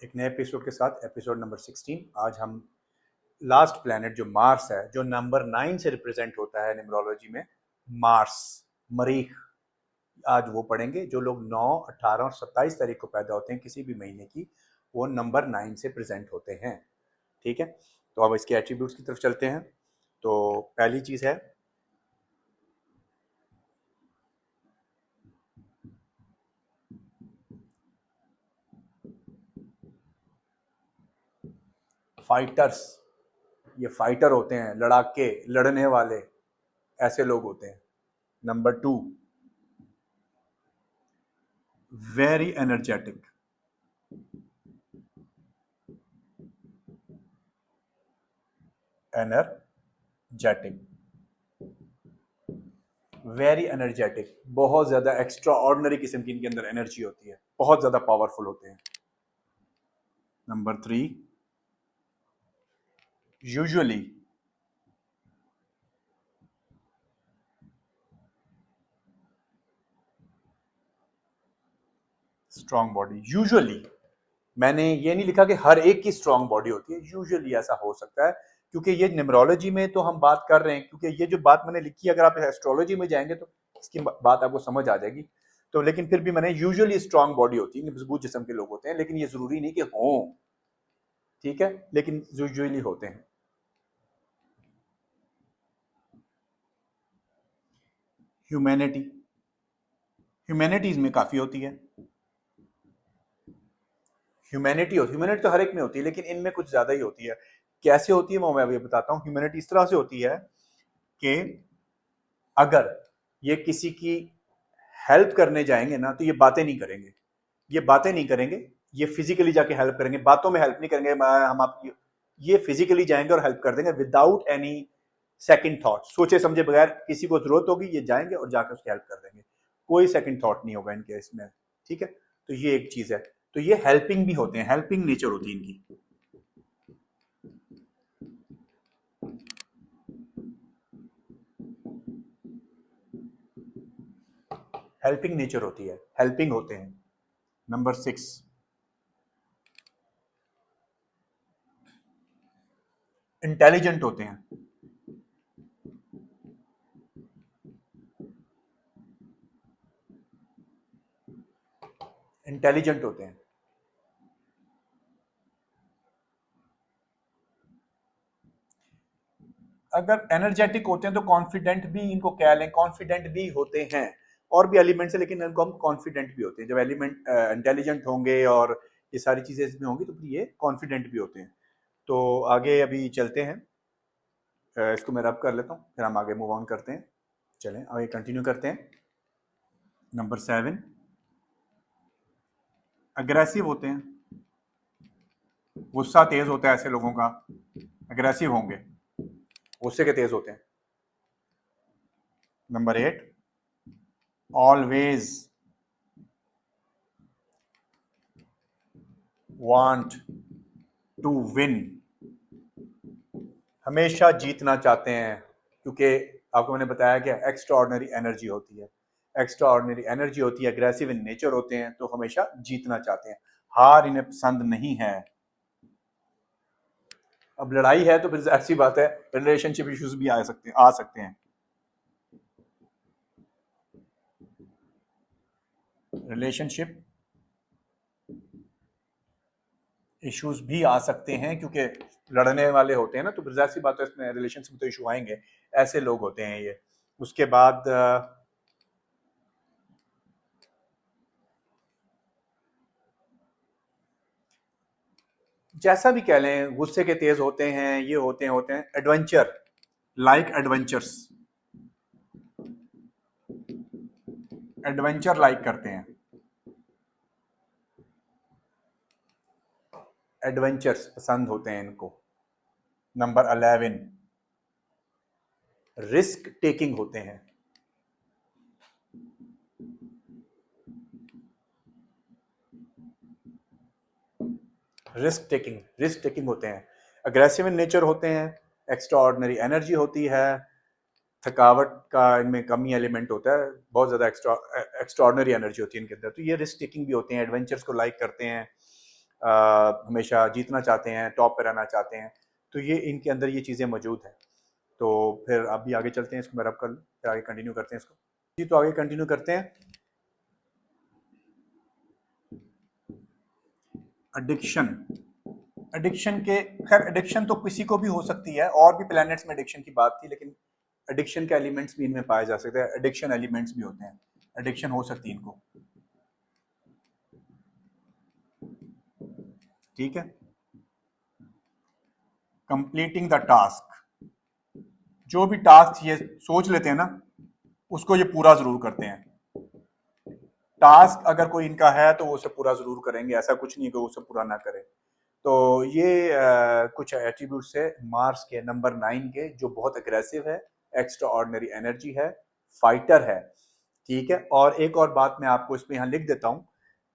एक नए एपिसोड के साथ एपिसोड नंबर 16। आज हम लास्ट प्लैनेट जो मार्स है, जो नंबर 9 से रिप्रेजेंट होता है न्यूमरोलॉजी में, मार्स, मरीख, आज वो पढ़ेंगे। जो लोग 9, 18 और 27 तारीख को पैदा होते हैं किसी भी महीने की, वो नंबर 9 से प्रेजेंट होते हैं। ठीक है, तो अब इसके एट्रीब्यूट्स की तरफ चलते हैं। तो पहली चीज़ है फाइटर्स। ये फाइटर होते हैं, लड़ाके, लड़ने वाले, ऐसे लोग होते हैं। Number 2, very energetic. Energetic, very energetic, बहुत ज्यादा एक्स्ट्रा ऑर्डिनरी किस्म की इनके अंदर एनर्जी होती है, बहुत ज्यादा पावरफुल होते हैं। Number 3, usually strong body. Usually, मैंने ये नहीं लिखा कि हर एक की स्ट्रांग बॉडी होती है, यूजुअली ऐसा हो सकता है, क्योंकि ये न्यूमरोलॉजी में तो हम बात कर रहे हैं, क्योंकि ये जो बात मैंने लिखी है, अगर आप एस्ट्रोलॉजी में जाएंगे तो इसकी बात आपको समझ आ जाएगी। तो लेकिन फिर भी मैंने यूजुअली स्ट्रांग बॉडी होती है, मजबूत जिस्म के लोग होते हैं, लेकिन ये जरूरी नहीं कि हों। ठीक है, लेकिन यूजुअली होते हैं। ह्यूमैनिटी, ह्यूमैनिटीज में काफी होती है। ह्यूमैनिटी तो हर एक में होती है, लेकिन इनमें कुछ ज्यादा ही होती है। कैसे होती है वो मैं अभी बताता हूँ। ह्यूमैनिटी इस तरह से होती है कि अगर ये किसी की हेल्प करने जाएंगे ना, तो ये बातें नहीं करेंगे, ये बातें नहीं करेंगे, ये फिजिकली जाके हेल्प करेंगे, बातों में हेल्प नहीं करेंगे। हम आप ये फिजिकली जाएंगे और हेल्प कर देंगे विदाउट एनी सेकंड थॉट, सोचे समझे बगैर। किसी को जरूरत होगी, ये जाएंगे और जाकर उसकी हेल्प कर देंगे, कोई सेकंड थॉट नहीं होगा इनके इसमें। ठीक है, तो ये एक चीज है। तो ये हेल्पिंग भी होते हैं, हेल्पिंग नेचर होती है इनकी। हेल्पिंग नेचर होती है, हेल्पिंग होते हैं। नंबर 6, इंटेलिजेंट होते हैं। इंटेलिजेंट होते हैं। अगर एनर्जेटिक होते हैं तो कॉन्फिडेंट भी इनको कह लें, कॉन्फिडेंट भी होते हैं। और भी एलिमेंट्स है, लेकिन इनको हम कॉन्फिडेंट भी होते हैं। जब एलिमेंट इंटेलिजेंट होंगे और ये सारी चीजें इसमें होंगी, तो फिर ये कॉन्फिडेंट भी होते हैं। तो आगे अभी चलते हैं। इसको मैं रब कर लेता हूँ, फिर हम आगे मूव ऑन करते हैं। चलें आगे कंटिन्यू करते हैं। नंबर 7, अग्रेसिव होते हैं। गुस्सा तेज होता है ऐसे लोगों का, अग्रेसिव होंगे, गुस्से के तेज होते हैं। Number 8, always want to win, हमेशा जीतना चाहते हैं, क्योंकि आपको मैंने बताया कि एक्स्ट्रा ऑर्डिनरी एनर्जी होती है, एक्स्ट्रा ऑर्डिनरी एनर्जी होती है, अग्रेसिव इन नेचर होते हैं, तो हमेशा जीतना चाहते हैं, हार इन्हें पसंद नहीं है। अब लड़ाई है तो फिर ऐसी बात है, रिलेशनशिप इश्यूज भी आ सकते हैं। रिलेशनशिप इश्यूज भी आ सकते हैं, क्योंकि लड़ने वाले होते हैं ना, तो फिर ऐसी बात है, इसमें रिलेशनशिप में तो इशू आएंगे। ऐसे लोग होते हैं ये। उसके बाद जैसा भी कह लें, गुस्से के तेज होते हैं, ये होते हैं adventure, like adventures, adventure like करते हैं, एडवेंचर्स पसंद होते हैं इनको। नंबर 11, रिस्क टेकिंग होते हैं। रिस्क टेकिंग होते हैं, अग्रेसिव इन नेचर होते हैं, एक्स्ट्रा ऑर्डिनरी एनर्जी होती है, थकावट का इनमें कमी एलिमेंट होता है, बहुत ज़्यादा एक्स्ट्रा ऑर्डिनरी एनर्जी होती है इनके अंदर। तो ये रिस्क टेकिंग भी होते हैं, एडवेंचर्स को लाइक करते हैं। हमेशा जीतना चाहते हैं, टॉप पे रहना चाहते हैं, तो ये इनके अंदर ये चीज़ें मौजूद हैं। तो फिर अभी आगे चलते हैं, इसको मैं रब कर लूँ, फिर आगे कंटिन्यू करते हैं इसको जी। तो आगे कंटिन्यू करते हैं। एडिक्शन, एडिक्शन के, खैर एडिक्शन तो किसी को भी हो सकती है, और भी प्लैनेट्स में एडिक्शन की बात थी, लेकिन एडिक्शन के एलिमेंट्स भी इनमें पाए जा सकते हैं, एडिक्शन एलिमेंट्स भी होते हैं, एडिक्शन हो सकती है इनको, ठीक है। कंप्लीटिंग द टास्क, जो भी टास्क ये सोच लेते हैं ना, उसको ये पूरा जरूर करते हैं। टास्क अगर कोई इनका है तो वो उसे पूरा जरूर करेंगे, ऐसा कुछ नहीं है कि वो उसे पूरा ना करें। तो ये कुछ एट्रीब्यूट्स है मार्स के नंबर 9 के, जो बहुत अग्रेसिव है, एक्स्ट्रा ऑर्डिनरी एनर्जी है, फाइटर है, ठीक है। और एक और बात मैं आपको इसमें यहाँ लिख देता हूँ,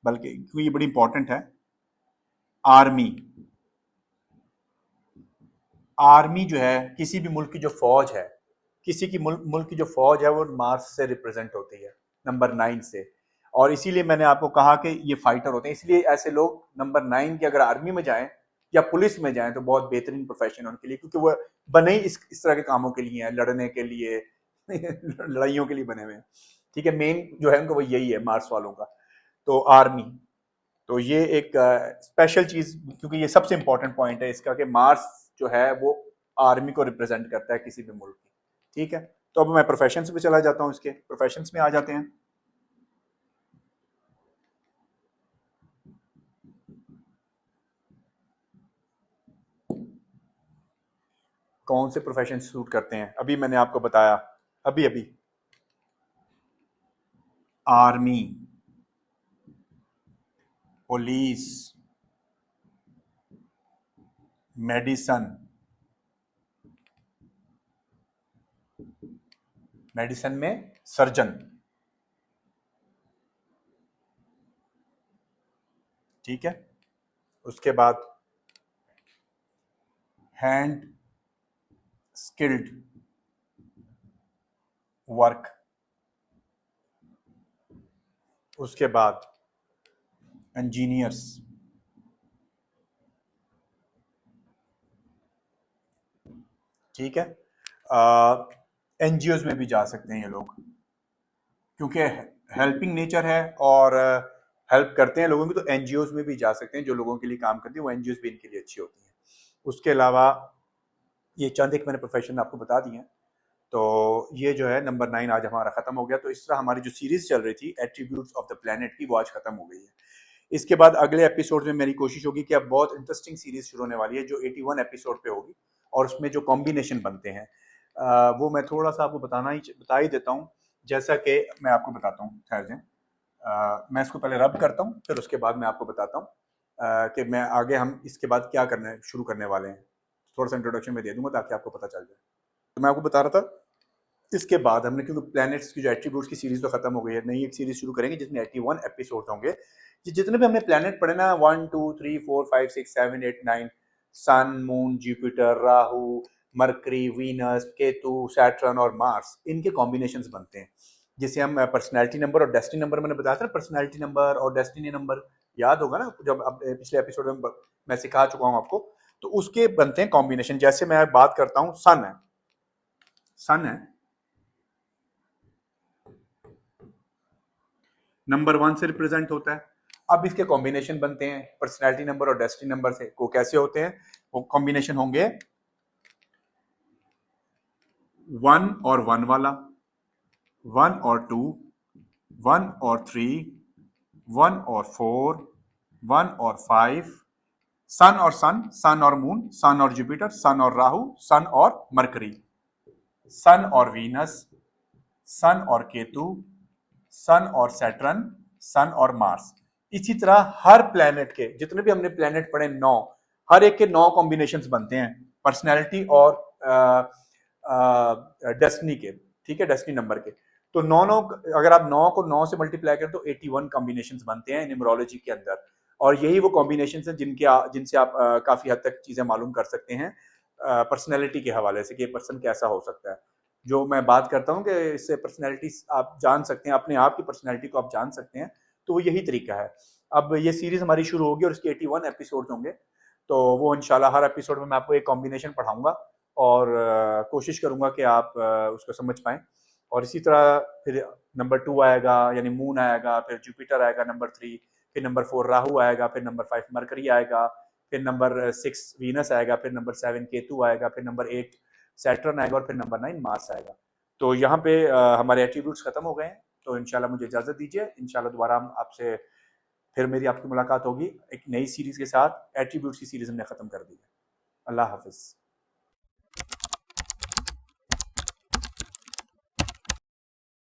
बल्कि क्योंकि ये बड़ी इंपॉर्टेंट है। आर्मी, आर्मी जो है किसी भी मुल्क की जो फौज है, किसी की मुल्क की जो फौज है वो मार्स से रिप्रेजेंट होती है, नंबर 9 से। और इसीलिए मैंने आपको कहा कि ये फाइटर होते हैं, इसलिए ऐसे लोग नंबर 9 के अगर आर्मी में जाएं या पुलिस में जाएं तो बहुत बेहतरीन प्रोफेशन है उनके लिए, क्योंकि वो बने ही इस तरह के कामों के लिए हैं, लड़ने के लिए लड़ाइयों के लिए बने हुए हैं, ठीक है। मेन जो है उनको वो यही है मार्स वालों का, तो आर्मी। तो ये एक स्पेशल चीज, क्योंकि ये सबसे इंपॉर्टेंट पॉइंट है इसका कि मार्स जो है वो आर्मी को रिप्रेजेंट करता है किसी भी मुल्क की, ठीक है। तो अब मैं प्रोफेशंस पे चला जाता हूँ, इसके प्रोफेशंस में आ जाते हैं। कौन से प्रोफेशन सूट करते हैं, अभी मैंने आपको बताया, अभी अभी आर्मी, पुलिस, मेडिसन, मेडिसन में सर्जन, ठीक है। उसके बाद हैंड स्किल्ड वर्क, उसके बाद इंजीनियर्स, ठीक है। एनजीओज में भी जा सकते हैं ये लोग, क्योंकि हेल्पिंग नेचर है और हेल्प करते हैं लोगों की, तो एनजीओज में भी जा सकते हैं, जो लोगों के लिए काम करती है वो एनजीओज भी इनके लिए अच्छी होती हैं। उसके अलावा ये चंद एक मैंने प्रोफेशन आपको बता दिए हैं। तो ये जो है नंबर 9 आज हमारा खत्म हो गया। तो इस तरह हमारी जो सीरीज चल रही थी एट्रीब्यूट्स ऑफ द प्लेनेट की, वो आज खत्म हो गई है। इसके बाद अगले एपिसोड में मेरी कोशिश होगी कि अब बहुत इंटरेस्टिंग सीरीज शुरू होने वाली है, जो 81 एपिसोड पे होगी, और उसमें जो कॉम्बिनेशन बनते हैं वो मैं थोड़ा सा आपको बता ही देता हूँ। जैसा कि मैं आपको बताता हूँ, ठहर जाएं, मैं इसको पहले रब करता हूँ, फिर उसके बाद मैं आपको बताता हूँ कि मैं आगे हम इसके बाद क्या करने शुरू करने वाले हैं। थोड़ा सा इंट्रोडक्शन में दे दूंगा ताकि आपको पता चल जाए। तो मैं आपको बता रहा था, इसके बाद हमने, क्योंकि प्लैनेट्स की जो एट्रीब्यूट्स की सीरीज तो खत्म हो गई है, नई एक सीरीज शुरू करेंगे जिसमें 81 एपिसोड होंगे। जितने भी हमने प्लैनेट पढ़े ना, 1 2 3 4 5 6 7 8 9, sun, moon, Jupiter, Rahu, Mercury, Venus, Ketu, Saturn और मार्स, इनके कॉम्बिनेशंस बनते हैं, जिसे हम पर्सनैलिटी नंबर और डेस्टिनी नंबर, मैंने बताया था पर्सनैलिटी नंबर और डेस्टिनी नंबर, याद होगा ना, जब अब पिछले एपिसोड में मैं सिखा चुका हूँ आपको। तो उसके बनते हैं कॉम्बिनेशन। जैसे मैं बात करता हूँ, सन है, सन है नंबर 1 से रिप्रेजेंट होता है। अब इसके कॉम्बिनेशन बनते हैं पर्सनैलिटी नंबर और डेस्टिनी नंबर से। वो कैसे होते हैं? वो कॉम्बिनेशन होंगे 1 और 1 वाला, 1 और 2, 1 और 3, 1 और 4, 1 और 5, सन और सन, सन और मून, सन और जुपिटर, सन और राहु, सन और मरकरी, सन और वीनस, सन और केतु, सन और सैटर्न, सन और मार्स। इसी तरह हर प्लेनेट के, जितने भी हमने प्लेनेट पढ़े 9, हर एक के 9 कॉम्बिनेशंस बनते हैं पर्सनैलिटी और डेस्टिनी के, ठीक है, डेस्टिनी नंबर के। तो 9 अगर आप 9 को 9 से मल्टीप्लाई करें तो 81 कॉम्बिनेशंस बनते हैं न्यूमरोलॉजी के अंदर। और यही वो कॉम्बिनेशंस हैं जिनसे आप काफी हद तक चीजें मालूम कर सकते हैं पर्सनैलिटी के हवाले से, कि पर्सन कैसा हो सकता है। जो मैं बात करता हूँ कि इससे पर्सनैलिटी आप जान सकते हैं, अपने आप की पर्सनैलिटी को आप जान सकते हैं, तो वो यही तरीका है। अब ये सीरीज हमारी शुरू होगी और इसके 81 एपिसोड होंगे, तो वो इंशाल्लाह हर एपिसोड में मैं आपको एक कॉम्बिनेशन पढ़ाऊंगा और कोशिश करूंगा कि आप उसको समझ पाएं। और इसी तरह फिर नंबर 2 आएगा यानी मून आएगा, फिर जुपिटर आएगा नंबर 3, फिर नंबर 4 राहु आएगा, फिर नंबर 5 मरकरी आएगा, फिर नंबर 6 वीनस आएगा, फिर नंबर 7 केतु आएगा, फिर नंबर 8 सैटर्न आएगा और फिर नंबर 9 मार्स आएगा। तो यहाँ पे हमारे एट्रीब्यूट्स खत्म हो गए हैं, तो इंशाल्लाह मुझे इजाजत दीजिए। इंशाल्लाह दोबारा हम आपसे फिर मेरी आपकी मुलाकात होगी एक नई सीरीज के साथ। एट्रीब्यूट्स की सीरीज हमने खत्म कर दी है। अल्लाह हाफिज।